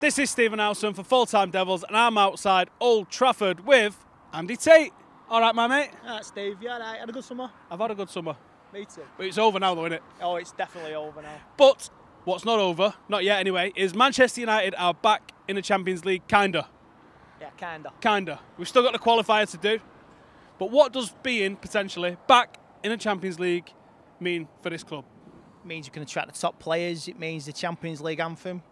This is Stephen Howson for Full Time Devils, and I'm outside Old Trafford with Andy Tate. All right, my mate? All right, Steve. Yeah, right. Had a good summer? I've had a good summer. Me too. But it's over now, though, isn't it? Oh, it's definitely over now. But what's not over, not yet anyway, is Manchester United are back in the Champions League, kinda. Yeah, kinda. Kinda. We've still got the qualifier to do. But what does being, potentially, back in the Champions League mean for this club? It means you can attract the top players. It means the Champions League anthem.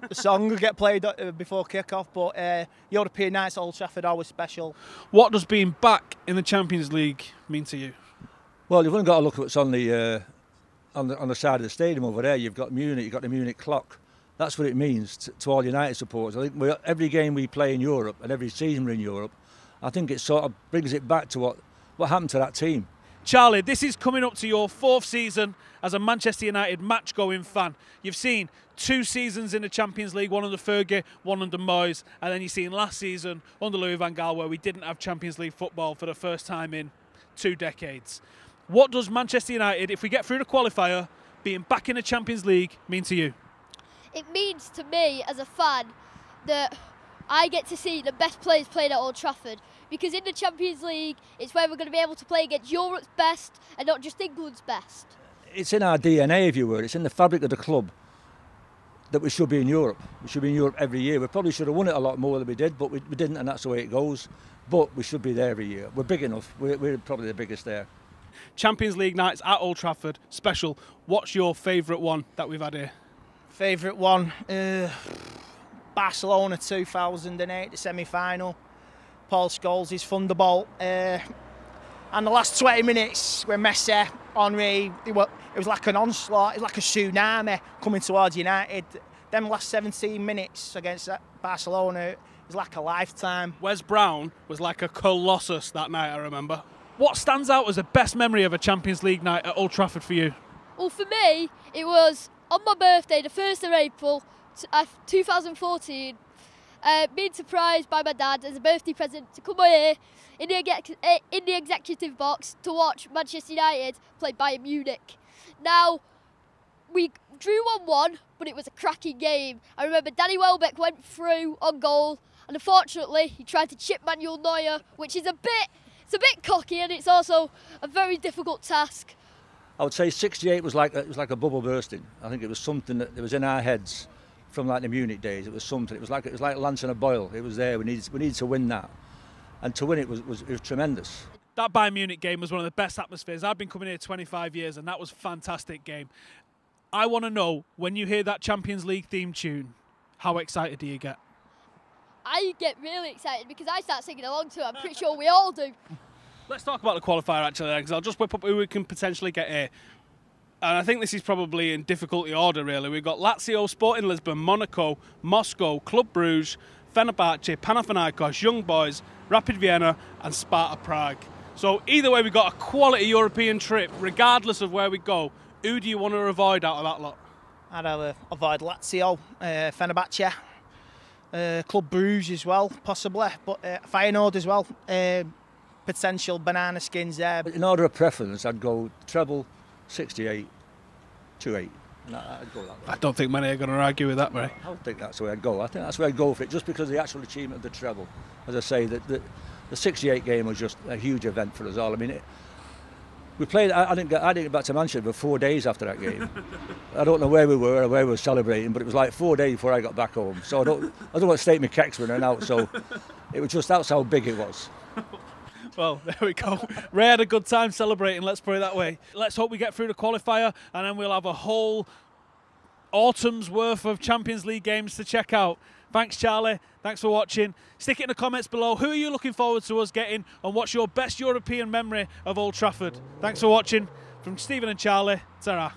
The song will get played before kick-off, but European nights at Old Trafford are always special. What does being back in the Champions League mean to you? Well, you've only got to look at what's on the side of the stadium over there. You've got Munich, you've got the Munich clock. That's what it means to all United supporters. I think every game we play in Europe and every season we're in Europe, I think it sort of brings it back to what happened to that team. Charlie, this is coming up to your 4th season as a Manchester United match-going fan. You've seen 2 seasons in the Champions League, one under Fergie, one under Moyes, and then you've seen last season under Louis van Gaal where we didn't have Champions League football for the first time in 2 decades. What does Manchester United, if we get through the qualifier, being back in the Champions League mean to you? It means to me as a fan that I get to see the best players played at Old Trafford, because in the Champions League it's where we're going to be able to play against Europe's best and not just England's best. It's in our DNA, if you were. It's in the fabric of the club that we should be in Europe. We should be in Europe every year. We probably should have won it a lot more than we did, but we didn't, and that's the way it goes. But we should be there every year. We're big enough. We're probably the biggest there. Champions League nights at Old Trafford, special. What's your favourite one that we've had here? Favourite one? Barcelona 2008, the semi-final. Paul Scholes' thunderbolt. And the last 20 minutes when Messi, Henry, it was like an onslaught, it was like a tsunami coming towards United. Them last 17 minutes against Barcelona, it was like a lifetime. Wes Brown was like a colossus that night, I remember. What stands out as the best memory of a Champions League night at Old Trafford for you? Well, for me, it was on my birthday, the 1st of April 2014, being surprised by my dad as a birthday present to come here in the executive box to watch Manchester United play Bayern Munich. Now, we drew 1-1, but it was a cracking game. I remember Danny Welbeck went through on goal, and unfortunately he tried to chip Manuel Neuer, which is a bit cocky, and it's also a very difficult task. I would say 68 was like a bubble bursting. I think it was something that was in our heads from like the Munich days. It was something. It was like lancing a boil. It was there. We needed to win that, and to win it was tremendous. That Bayern Munich game was one of the best atmospheres. I've been coming here 25 years, and that was a fantastic game. I want to know, when you hear that Champions League theme tune, how excited do you get? I get really excited because I start singing along to it. I'm pretty sure we all do. Let's talk about the qualifier actually, because I'll just whip up who we can potentially get here. And I think this is probably in difficulty order, really. We've got Lazio, Sporting Lisbon, Monaco, Moscow, Club Brugge, Fenerbahce, Panathinaikos, Young Boys, Rapid Vienna and Sparta Prague. So either way, we've got a quality European trip, regardless of where we go. Who do you want to avoid out of that lot? I'd avoid Lazio, Fenerbahce, Club Brugge as well, possibly, but Feyenoord as well. Potential banana skins there. In order of preference, I'd go treble, 68, 28. I'd go that way. I don't think many are going to argue with that, Murray. I don't think that's where I'd go. I think that's where I'd go for it, just because of the actual achievement of the treble. As I say, the 68 game was just a huge event for us all. I mean, we played. I didn't get back to Manchester for 4 days after that game. I don't know where we were or where we were celebrating, but it was like 4 days before I got back home. So I don't want to state my kecks running out. So it was just, that's how big it was. Well, there we go. Ray had a good time celebrating, let's put it that way. Let's hope we get through the qualifier, and then we'll have a whole autumn's worth of Champions League games to check out. Thanks, Charlie. Thanks for watching. Stick it in the comments below. Who are you looking forward to us getting, and what's your best European memory of Old Trafford? Thanks for watching. From Stephen and Charlie, ta-ra.